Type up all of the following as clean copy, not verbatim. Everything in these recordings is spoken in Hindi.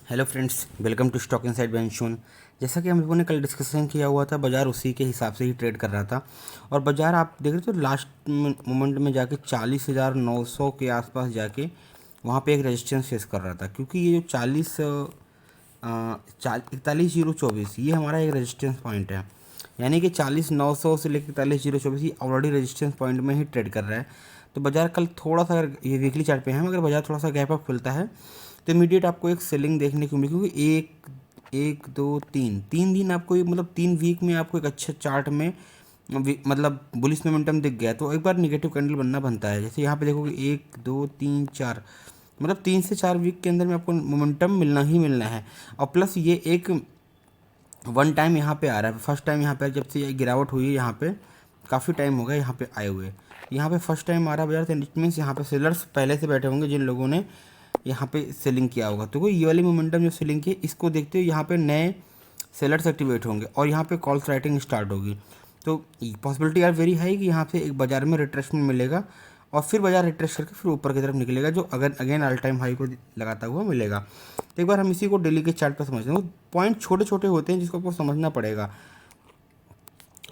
Hello friends, welcome to stock inside by Anshun. जैसा कि हम लोगों ने कल डिस्कशन किया हुआ था, बाजार उसी के हिसाब से ही ट्रेड कर रहा था। और बाजार आप देख रहे हो तो लास्ट मोमेंट में जाके 40,900 के आसपास जाके वहाँ पे एक रेजिस्टेंस फेस कर रहा था, क्योंकि ये जो 41,024 ये हमारा एक रेजिस्टेंस पॉइंट है। यानी कि 40,900 से लेकर 41,024 ये ऑलरेडी रेजिस्टेंस पॉइंट में ही ट्रेड कर रहा है। तो बाजार कल थोड़ा सा, अगर ये वीकली चार्ट पे है, अगर बाजार थोड़ा सा गैप अप खुलता है तो इमीडिएट आपको एक सेलिंग देखने को मिलेगी, क्योंकि एक दो तीन तीन दिन आपको मतलब 3 वीक में आपको एक अच्छा चार्ट में मतलब बुलिश मोमेंटम दिख गया तो एक बार निगेटिव कैंडल बनता है। जैसे यहाँ पे देखोगे 1 2 3 4 मतलब 3 से 4 वीक के अंदर में आपको मोमेंटम मिलना ही मिलना है। और प्लस ये एक वन टाइम यहाँ पे आ रहा है, फर्स्ट टाइम यहाँ पे जब से ये गिरावट हुई है, यहाँ पे काफ़ी टाइम हो गया यहाँ पे आए हुए, यहाँ पे फर्स्ट टाइम आ रहा है बाजार। तो इट मीन्स यहाँ पे सेलर्स पहले से बैठे होंगे जिन लोगों ने यहाँ पे सेलिंग किया होगा। तो ये वाली मोमेंटम जो सेलिंग की इसको देखते हुए यहाँ पे नए सेलर्स एक्टिवेट होंगे और यहाँ पे कॉल्स राइटिंग स्टार्ट होगी। तो पॉसिबिलिटी आर वेरी हाई कि यहाँ से एक बाजार में रिट्रेसमेंट मिलेगा और फिर बाजार रिट्रेस करके फिर ऊपर की तरफ निकलेगा, जो अगेन ऑल टाइम हाई को लगाता हुआ मिलेगा। तो एक बार हम इसी को डेली के चार्ट पर समझते हैं। पॉइंट छोटे छोटे होते हैं जिसको आपको समझना पड़ेगा।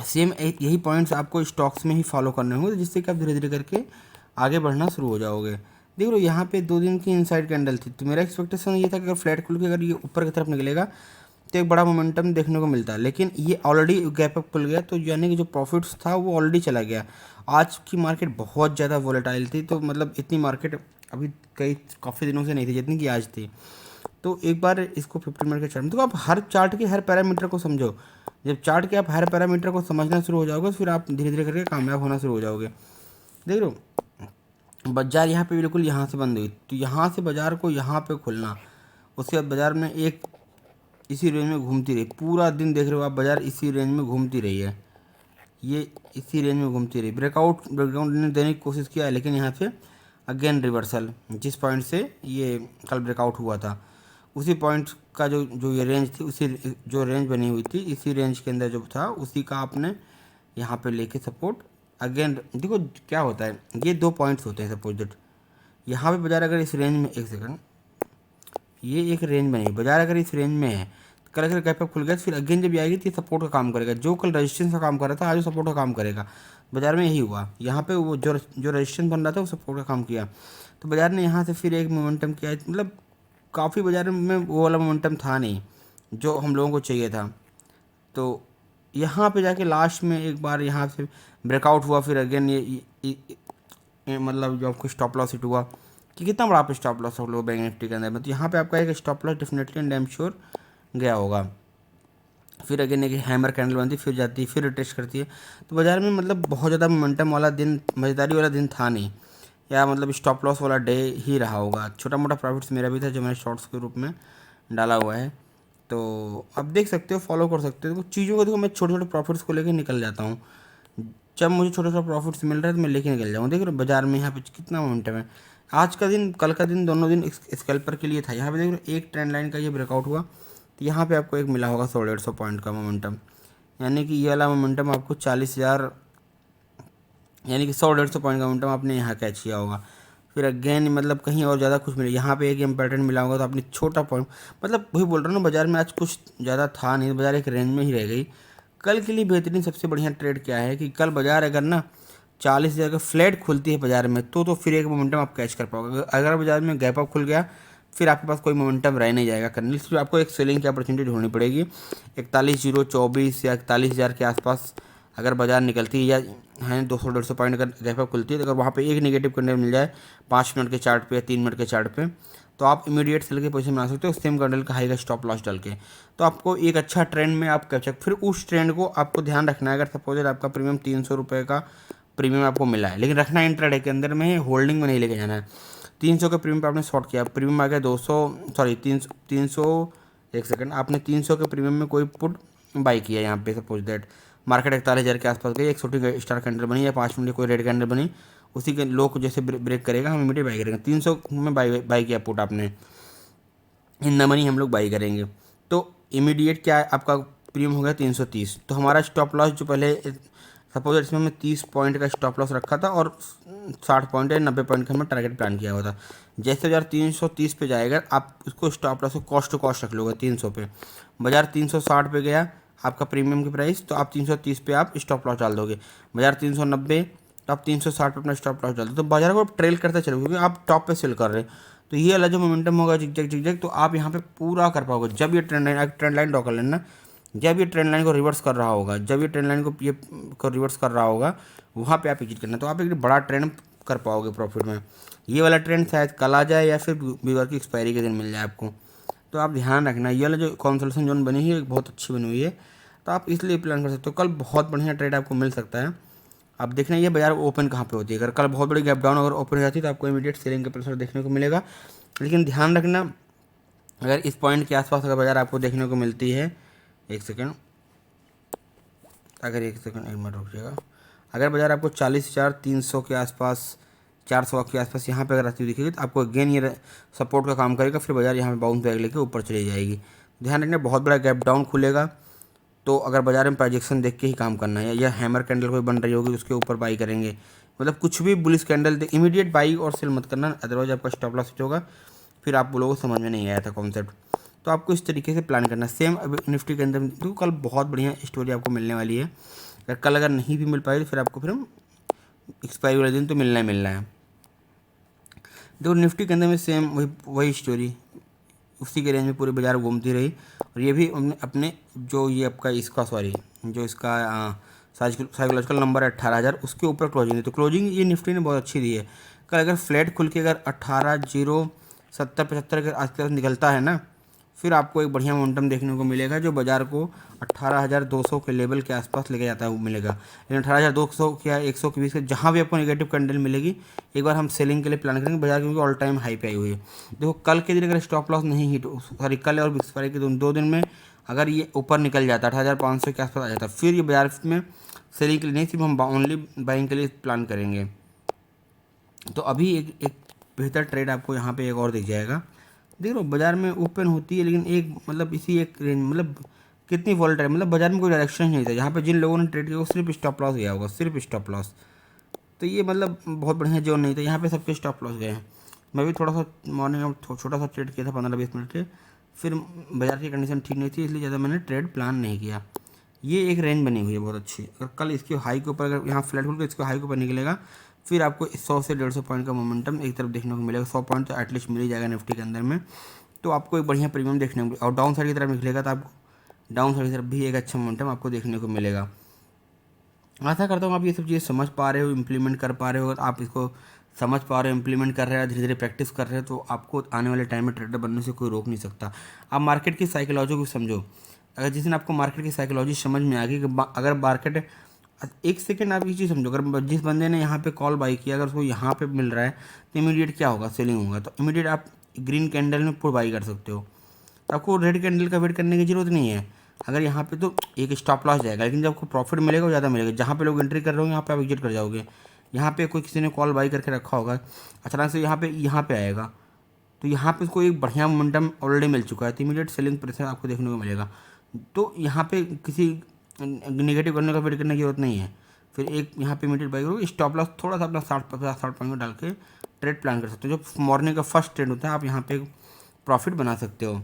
सेम यही पॉइंट्स आपको स्टॉक्स में ही फॉलो करने होंगे, जिससे कि आप धीरे धीरे करके आगे बढ़ना शुरू हो जाओगे। देख लो यहाँ पे 2 दिन की इनसाइड कैंडल थी, तो मेरा एक्सपेक्टेशन ये था कि अगर फ्लैट खुल के अगर ये ऊपर की तरफ निकलेगा तो एक बड़ा मोमेंटम देखने को मिलता है, लेकिन ये ऑलरेडी गैप अप खुल गया, तो यानी कि जो प्रॉफिट्स था वो ऑलरेडी चला गया। आज की मार्केट बहुत ज़्यादा वोलेटाइल थी, तो मतलब इतनी मार्केट अभी काफ़ी दिनों से नहीं थी जितनी कि आज थी। तो एक बार इसको 15 मिनट के चार्ट में, तो आप हर चार्ट के हर पैरामीटर को समझो। जब चार्ट के आप हर पैरामीटर को समझना शुरू हो जाओगे, फिर आप धीरे धीरे करके कामयाब होना शुरू हो जाओगे। देख लो बाजार यहाँ पे बिल्कुल यहाँ से बंद हुई, तो यहाँ से बाजार को यहाँ पे खुलना, उसके बाद बाजार में एक इसी रेंज में घूमती रही पूरा दिन। देख रहे हो आप, बाजार इसी रेंज में घूमती रही है, ये इसी रेंज में घूमती रही। ब्रेकआउट ने देने की कोशिश किया है, लेकिन यहाँ से अगेन रिवर्सल, जिस पॉइंट से ये कल ब्रेकआउट हुआ था उसी पॉइंट का जो जो ये रेंज थी, उसी जो रेंज बनी हुई थी इसी रेंज के अंदर जो था उसी का आपने यहाँ पे लेके सपोर्ट अगेन। देखो क्या होता है, ये 2 पॉइंट्स होते हैं सपोज दैट यहाँ पे बाजार अगर इस रेंज में, एक सेकंड, ये एक रेंज बनी, बाजार अगर इस रेंज में है, कल अगर गैप अप खुल गया तो फिर अगेन जब आएगी तो ये सपोर्ट का काम करेगा। जो कल रेजिस्टेंस का काम कर रहा था आज वो सपोर्ट का काम करेगा। बाजार में यही हुआ, यहाँ पे वो जो रेजिस्टेंस बन रहा था वो सपोर्ट का काम किया। तो बाजार ने यहाँ से फिर एक मोमेंटम किया, मतलब काफ़ी बाजार में वो वाला मोमेंटम था नहीं जो हम लोगों को चाहिए था। तो यहाँ पे जाके लास्ट में एक बार यहाँ से ब्रेकआउट हुआ, फिर अगेन ये मतलब जो आपको स्टॉप लॉस हिट हुआ कि कितना बड़ा आप स्टॉप लॉस हो लोग बैंक निफ्टी के अंदर में, तो यहाँ पे आपका एक stop loss definitely and damn sure गया होगा। फिर अगेन एक हैमर कैंडल बनती, फिर जाती है, फिर रिटेस्ट करती है। तो बाजार में मतलब बहुत ज़्यादा मोमेंटम वाला दिन, मज़ेदारी वाला दिन था नहीं, या मतलब स्टॉप लॉस वाला डे ही रहा होगा। छोटा मोटा प्रॉफिट्स मेरा भी था जो मैंने शॉर्ट्स के रूप में डाला हुआ है, तो आप देख सकते हो, फॉलो कर सकते हो। तो चीज़ों को देखो, मैं छोटे छोटे प्रॉफिट्स को लेकर निकल जाता हूँ। जब मुझे छोटे छोटे प्रॉफिट्स मिल रहे हैं तो मैं लेके निकल जाऊँ। देख रहे हो बाजार में यहाँ पे कितना मोमेंटम है। आज का दिन, कल का दिन, दोनों दिन स्कैल्पर के लिए था। यहाँ पे देख रहे हो एक ट्रेंड लाइन का ये ब्रेकआउट हुआ, तो यहाँ पे आपको एक मिला होगा 100-150 पॉइंट का मोमेंटम, यानी कि ये वाला मोमेंटम आपको 40,000, यानी कि 100-150 पॉइंट का मोमेंटम आपने यहाँ कैच किया होगा। फिर अगेन मतलब कहीं और ज़्यादा कुछ मिले, यहाँ पे एक इम्पोर्टेंट मिला होगा, तो आपने छोटा पॉइंट, मतलब वही बोल रहा हूँ ना, बाजार में आज कुछ ज़्यादा था नहीं, बाजार एक रेंज में ही रह गई। कल के लिए बेहतरीन सबसे बढ़िया ट्रेड क्या है कि कल बाजार अगर ना 40,000 का फ्लैट खुलती है बाजार में, तो फिर एक मोमेंटम आप कैच कर पाओगे। अगर बाजार में गैप अप खुल गया फिर आपके पास कोई मोमेंटम रह नहीं जाएगा करने, फिर आपको एक सेलिंग की अपॉर्चुनिटी ढूंढनी पड़ेगी। 41,024 या 41,000 के आसपास अगर बाजार निकलती है, या है 200-150 पॉइंट अगर गैप अप खुलती है, तो अगर वहाँ पे एक नेगेटिव कैंडल मिल जाए 5 मिनट के चार्ट पे या 3 मिनट के चार्ट पे, तो आप इमीडिएट सेल की पोजीशन बना सकते हो सेम कैंडल का हाई का स्टॉप लॉस डाल के। तो आपको एक अच्छा ट्रेंड में आप कैप्चर, फिर उस ट्रेंड को आपको ध्यान रखना है। अगर सपोज आपका प्रीमियम 300 रुपये का प्रीमियम आपको मिला है, लेकिन रखना इंट्राडे के अंदर में, होल्डिंग में नहीं लेके जाना है। 300 के प्रीमियम पर आपने शॉर्ट किया, प्रीमियम आ गया 200, सॉरी 300, एक सेकंड, आपने 300 के प्रीमियम में कोई पुट बाई किया यहाँ पे, सपोज दैट मार्केट 41,000 के आसपास गई, एक छोटी स्टार कैंडल बनी या 5 मिनट की कोई रेड कैंडल बनी, उसी के लो को जैसे ब्रेक करेगा हम इमीडिएट बाई करेंगे। 300 में बाई किया पुट आपने, इन द मनी हम लोग बाई करेंगे, तो इमीडिएट क्या है आपका प्रीमियम हो गया 330। तो हमारा स्टॉप लॉस जो पहले सपोज इसमें हमने 30 पॉइंट का स्टॉप लॉस रखा था और 60 पॉइंट या 90 पॉइंट का हमने टारगेट प्लान किया हुआ था, जैसे बाजार 330 पे जाएगा आप उसको स्टॉप लॉस को कॉस्ट टू कॉस्ट रख लोगे 300 पे। बाजार 360 पे गया आपका प्रीमियम की प्राइस, तो आप 330 पे आप स्टॉप लॉस डाल दोगे। बाजार 390 तो आप 360 पे अपना स्टॉप लॉस डाल दो। तो बाजार को आप ट्रेल करते चलोगे क्योंकि आप टॉप पे सेल कर रहे हैं। तो ये वाला जो मोमेंटम होगा जिग जैग तो आप यहाँ पे पूरा कर पाओगे। जब ये ट्रेंड लाइन ड्रॉ कर लेना, जब ये ट्रेंड लाइन को रिवर्स कर रहा होगा, जब ये ट्रेंड लाइन को रिवर्स कर रहा होगा, वहाँ पे आप एग्जिट करना, तो आप एक बड़ा ट्रेंड कर पाओगे प्रॉफिट में। ये वाला ट्रेंड शायद कल आ जाए या फिर वीवर की एक्सपायरी के दिन मिल जाए आपको। तो आप ध्यान रखना, ये वाला जो कंसोलिडेशन जोन बनी है बहुत अच्छी बनी हुई है, तो आप इसलिए प्लान कर सकते हो। कल बहुत बढ़िया ट्रेड आपको मिल सकता है। अब देखना ये बाजार ओपन कहाँ पे होती है। अगर कल बहुत बड़ी गैप डाउन अगर ओपन हो जाती है तो आपको इमीडिएट सेलिंग का प्रेशर देखने को मिलेगा। लेकिन ध्यान रखना, अगर इस पॉइंट के आसपास अगर बाजार आपको देखने को मिलती है, एक सेकंड एक मिनट रुकिएगा, अगर बाजार आपको 40,300 के आसपास, 400 के आसपास यहाँ पे अगर आती हुई दिखेगी तो आपको अगेन ये सपोर्ट का काम करेगा, फिर बाजार यहाँ पे बाउंस बैक लेके ऊपर चली जाएगी। ध्यान रखना बहुत बड़ा गैप डाउन खुलेगा, तो अगर बाजार में प्रोजेक्शन देख के ही काम करना है। या हैमर कैंडल कोई बन रही होगी उसके ऊपर बाई करेंगे, मतलब कुछ भी बुलिश कैंडल देख इमीडिएट बाई और सेल मत करना, अदरवाइज आपका स्टॉप लॉस होगा, फिर आप लोगों को समझ में नहीं आया था कॉन्सेप्ट। तो आपको इस तरीके से प्लान करना। सेम निफ्टी के अंदर तो कल बहुत बढ़िया स्टोरी आपको मिलने वाली है। अगर कल अगर नहीं भी मिल पाई तो फिर आपको फिर एक्सपायरी वाले दिन तो मिलना ही मिलना है। देखो निफ्टी के अंदर में सेम वही स्टोरी, उसी के रेंज में पूरे बाजार घूमती रही, और ये भी अपने जो ये आपका इसका जो इसका साइकोलॉजिकल नंबर है 18,000 उसके ऊपर क्लोजिंग है। तो क्लोजिंग ये निफ्टी ने बहुत अच्छी दी है। कल अगर फ्लैट खुल के अगर 18,070-75 के आसपास निकलता है ना, फिर आपको एक बढ़िया मोमेंटम देखने को मिलेगा जो बाजार को 18,200 के लेवल के आसपास लेके जाता है मिलेगा। लेकिन 18,200 या 100 के बीच जहाँ भी आपको नेगेटिव कैंडल मिलेगी, एक बार हम सेलिंग के लिए प्लान करेंगे। बाजार क्योंकि ऑल टाइम हाई पे आई हुई है। देखो कल के दिन अगर स्टॉप लॉस नहीं हिट, सॉरी कल और एक्सपायरी के 2 दिन में अगर ये ऊपर निकल जाता 18,500 के आसपास आ जाता, फिर ये बाजार में सेलिंग के लिए नहीं, सिर्फ हम ओनली बाइंग के लिए प्लान करेंगे। तो अभी एक बेहतर ट्रेड आपको यहाँ पे एक और दिख जाएगा। देख लो बाजार में ओपन होती है, लेकिन एक मतलब इसी एक रेंज मतलब कितनी वॉलेट है, मतलब बाजार में कोई डायरेक्शन नहीं था। यहाँ पे जिन लोगों ने ट्रेड किया वो सिर्फ स्टॉप लॉस गया होगा, सिर्फ स्टॉप लॉस। तो ये मतलब बहुत बढ़िया जोन नहीं था, यहाँ पे सबके स्टॉप लॉस गए हैं। मैं भी थोड़ा सा मॉर्निंग में छोटा सा ट्रेड किया था 15-20 मिनट के, फिर बाजार की कंडीशन ठीक नहीं थी इसलिए ज़्यादा मैंने ट्रेड प्लान नहीं किया। ये एक रेंज बनी हुई है बहुत अच्छी। अगर कल इसके हाई के ऊपर अगर यहाँ फ्लैट खुल के इसके हाई के ऊपर निकलेगा, फिर आपको 100 से 150 पॉइंट का मोमेंटम एक तरफ देखने को मिलेगा। 100 पॉइंट तो एटलीस्ट मिल ही जाएगा निफ्टी के अंदर में, तो आपको एक बढ़िया प्रीमियम देखने को मिलेगा। और डाउन साइड की तरफ निकलेगा तो आपको डाउन साइड की तरफ भी एक अच्छा मोमेंटम आपको देखने को मिलेगा। आशा करता हूँ आप ये सब चीज़ समझ पा रहे हो, इम्प्लीमेंट कर पा रहे हो। अगर आप इसको समझ पा रहे हो, इम्प्लीमेंट कर रहे हो, धीरे धीरे प्रैक्टिस कर रहे हो, तो आपको आने वाले टाइम में ट्रेडर बनने से कोई रोक नहीं सकता। आप मार्केट की साइकोलॉजी को समझो। अगर जिस दिन आपको मार्केट की साइकोलॉजी समझ में आ गई कि अगर मार्केट, एक सेकेंड आप ये चीज़ समझो, अगर जिस बंदे ने यहाँ पे कॉल बाई किया अगर उसको यहाँ पे मिल रहा है तो इमीडिएट क्या होगा, सेलिंग होगा। तो इमीडिएट आप ग्रीन कैंडल में पूरा बाई कर सकते हो, तो आपको रेड कैंडल का वेट करने की जरूरत नहीं है। अगर यहाँ पे तो एक स्टॉप लॉस जाएगा, लेकिन जब आपको प्रॉफिट मिलेगा वो ज़्यादा मिलेगा। जहाँ पे लोग एंट्री कर रहे होंगे यहाँ पे आप एग्जिट कर जाओगे। यहाँ पे कोई किसी ने कॉल बाई करके रखा होगा, अचानक से यहाँ पे आएगा, तो यहाँ पे उसको एक बढ़िया मोमेंटम ऑलरेडी मिल चुका है, तो इमीडिएट सेलिंग प्रेशर आपको देखने को मिलेगा। तो यहाँ पे किसी नेगेटिव करने का वेट करने की जरूरत नहीं है। फिर एक यहाँ पे इमीडिएट बाई करो, स्टॉप लॉस थोड़ा सा अपना 60-50-60 पॉइंट डाल के ट्रेड प्लान कर सकते हो। जो मॉर्निंग का फर्स्ट ट्रेड होता है आप यहाँ पे प्रॉफिट बना सकते हो।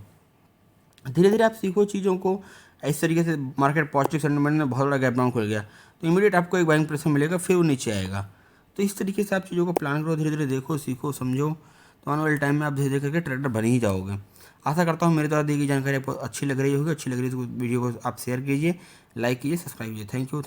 धीरे धीरे आप सीखो चीज़ों को। इस तरीके से मार्केट पॉजिटिव सेंटिमेंट में बहुत बड़ा गैप डाउन खुल गया तो इमीडिएट आपको एक बाइंग प्रेशर मिलेगा, फिर वो नीचे आएगा। तो इस तरीके से आप चीज़ों को प्लान करो, धीरे धीरे देखो, सीखो, समझो, तो आने वाले टाइम में आप धीरे धीरे करके ट्रेडर बन ही जाओगे। आशा करता हूँ मेरे द्वारा दी गई जानकारी आपको अच्छी लग रही होगी। अच्छी लग रही है तो वीडियो को आप शेयर कीजिए, लाइक कीजिए, सब्सक्राइब कीजिए। Thank you.